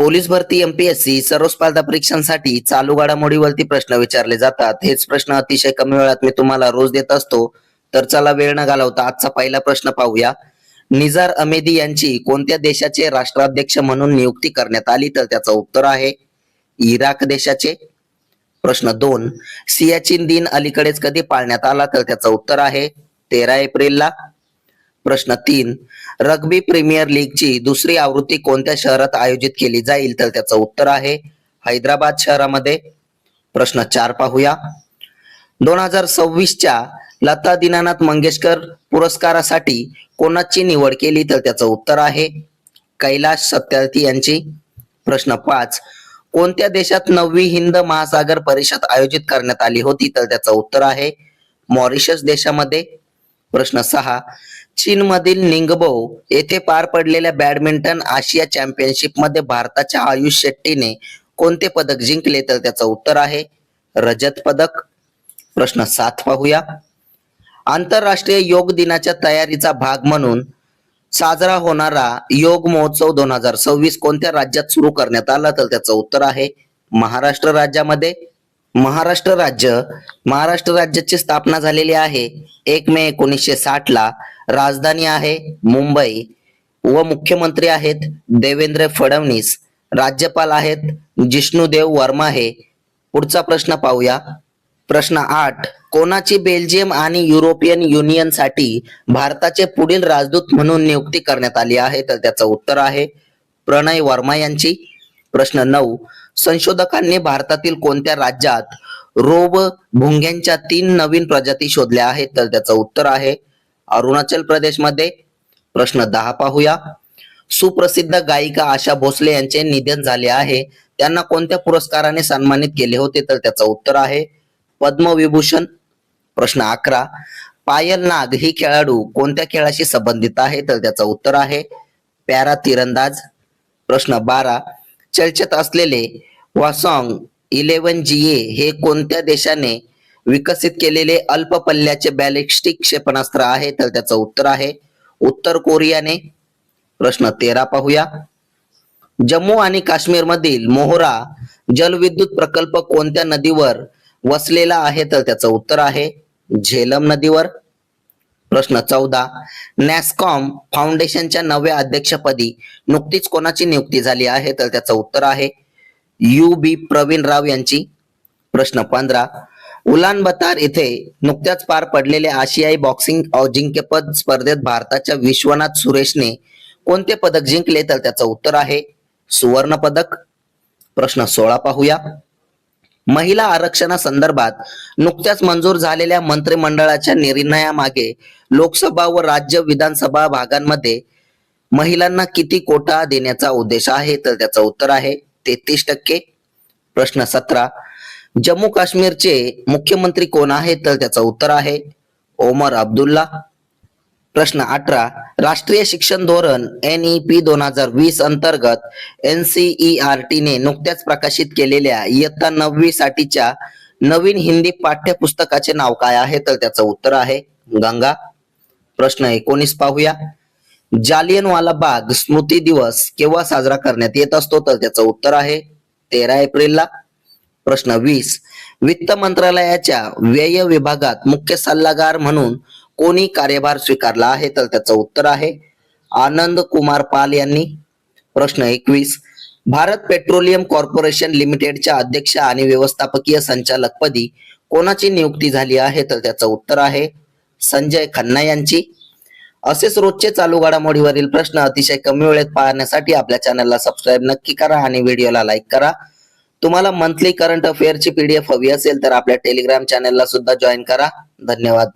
Police भरती MPSC सर्व स्पर्धा परीक्षांसाठी चालू घडामोडीवरती प्रश्न विचारले जातात. हेच प्रश्न अतिशय कमी वेळात मी तुम्हाला रोज देत असतो. तर चला वेळ न घालवता आजचा पहिला प्रश्न पाहूया. निझार अहमेदी यांची कोणत्या देशाचे राष्ट्राध्यक्ष म्हणून नियुक्ती करण्यात आली? तर त्याचं उत्तर आहे इराक देशाचे. प्रश्न 2, सियाचीन दिन अलीकडेच कधी पाळण्यात आला? तर त्याचं उत्तर आहे 13 एप्रिलला. प्रश्न 3, रग्बी प्रीमियर लीगची दुसरी आवृत्ती कोणत्या शहरात आयोजित केली जाईल? तर त्याचं उत्तर आहे हैदराबाद शहरामध्ये. प्रश्न 4 पाहूया. 2026च्या लता दीनानाथ मंगेशकर पुरस्कारासाठी कोणाची निवड केली? तर त्याचं उत्तर आहे कैलाश सत्यार्थी यांची. प्रश्न 5, कोणत्या देशात 9वी हिंद महासागर परिषद आयोजित करण्यात आली होती? तर त्याचं उत्तर आहे मॉरिशस देशामध्ये. प्रश्न 6, चीन मधील निंगबो येथे पार पडलेल्या बॅडमिंटन आशिया चॅम्पियनशिप मध्ये भारताच्या आयुष शेट्टीने कोणते पदक जिंकले? तर त्याचं उत्तर आहे रजत पदक. प्रश्न 7 पाहूया. आंतरराष्ट्रीय योग दिनाच्या तयारीचा भाग म्हणून साजरा होणारा योग महोत्सव 2026 कोणत्या राज्यात सुरू करण्यात आला? तर त्याचं उत्तर आहे महाराष्ट्र राज्यामध्ये. महाराष्ट्र राज्याची स्थापना झालेली आहे 1 मे 1960 ला. राजधानी आहे मुंबई व मुख्यमंत्री आहेत देवेंद्र फडणवीस. राज्यपाल आहेत जिष्णुदेव वर्मा हे. पुढचा प्रश्न पाहूया. प्रश्न 8, कोणाची बेल्जियम आणि युरोपियन युनियन साठी भारताचे पुढील राजदूत म्हणून नियुक्ती करण्यात आली आहे? तर त्याचं उत्तर आहे प्रणय वर्मा यांची. प्रश्न 9, संशोधकांनी भारतातील कोणत्या राज्यात रोब भुंग्यांच्या 3 नवीन प्रजाती शोधल्या आहेत? तर त्याचं उत्तर आहे अरुणाचल प्रदेशमध्ये. प्रश्न 10 पाहूया. सुप्रसिद्ध गायिका आशा भोसले यांचे निधन झाले आहे. त्यांना कोणत्या पुरस्काराने सन्मानित केले होते? तर त्याचं उत्तर आहे पद्मविभूषण. प्रश्न 11, पायल नाग ही खेळाडू कोणत्या खेळाशी संबंधित आहे? तर त्याचं उत्तर आहे पॅरा तिरंदाज. प्रश्न 12, चर्चेत असलेले वासॉंग 11GA हे कोणत्या देशाने विकसित केलेले अल्प पल्ल्याचे बॅलिस्टिक क्षेपणास्त्र आहे? तर त्याचं उत्तर आहे उत्तर कोरियाने. प्रश्न 13 पाहूया. जम्मू आणि काश्मीर मधील मोहरा जलविद्युत प्रकल्प कोणत्या नदीवर वसलेला आहे? तर त्याचं उत्तर आहे झेलम नदीवर. प्रश्न 14, नॅस्कॉम फाउंडेशनच्या नव्या अध्यक्षपदी नुकतीच कोणाची नियुक्ती झाली आहे? तर त्याचं उत्तर आहे UB प्रवीण राव यांची. प्रश्न 15, उलान बतार येथे नुकत्याच पार पडलेल्या आशियाई बॉक्सिंग अजिंक्यपद स्पर्धेत भारताच्या विश्वनाथ सुरेशने कोणते पदक जिंकले? तर त्याचं उत्तर आहे सुवर्ण पदक. प्रश्न 16 पाहूया. महिला आरक्षणासंदर्भात नुकत्याच मंजूर झालेल्या मंत्रिमंडळाच्या निर्णयामागे लोकसभा व राज्य विधानसभा भागांमध्ये महिलांना किती कोटा देण्याचा उद्देश आहे? तर त्याचं उत्तर आहे 33%. प्रश्न 17, जम्मू काश्मीरचे मुख्यमंत्री कोण आहेत? तर त्याचं उत्तर आहे ओमर अब्दुल्ला. प्रश्न 18, राष्ट्रीय शिक्षण धोरण NEP 2020 अंतर्गत NCERT ने नुकत्याच प्रकाशित केलेल्या इयत्ता 9वी साठीच्या नवीन हिंदी पाठ्यपुस्तकाचे नाव काय आहे? तर त्याचं उत्तर आहे गंगा. प्रश्न 19 पाहूया. जालियनवाला बाग स्मृती दिवस केव्हा साजरा करण्यात येत असतो? तर त्याचं उत्तर आहे 13 एप्रिलला. प्रश्न 20, वित्त मंत्रालयाच्या व्यय विभागात मुख्य सल्लागार म्हणून कोणी कार्यभार स्वीकारला आहे? तर त्याचं उत्तर आहे आनंद कुमार पाल यांनी. प्रश्न 21, भारत पेट्रोलियम कॉर्पोरेशन लिमिटेडच्या अध्यक्ष आणि व्यवस्थापकीय संचालकपदी कोणाची नियुक्ती झाली आहे? तर त्याचं उत्तर आहे संजय खन्ना यांची. असेच रोजचे चालू घडामोडीवरील प्रश्न अतिशय कमी वेळेत पाहण्यासाठी आपल्या चॅनलला सबस्क्राईब नक्की करा आणि व्हिडिओला लाईक करा. तुम्हाला मंथली करंट अफेअरची PDF हवी असेल तर आपल्या टेलिग्राम चॅनलला सुद्धा जॉईन करा. धन्यवाद.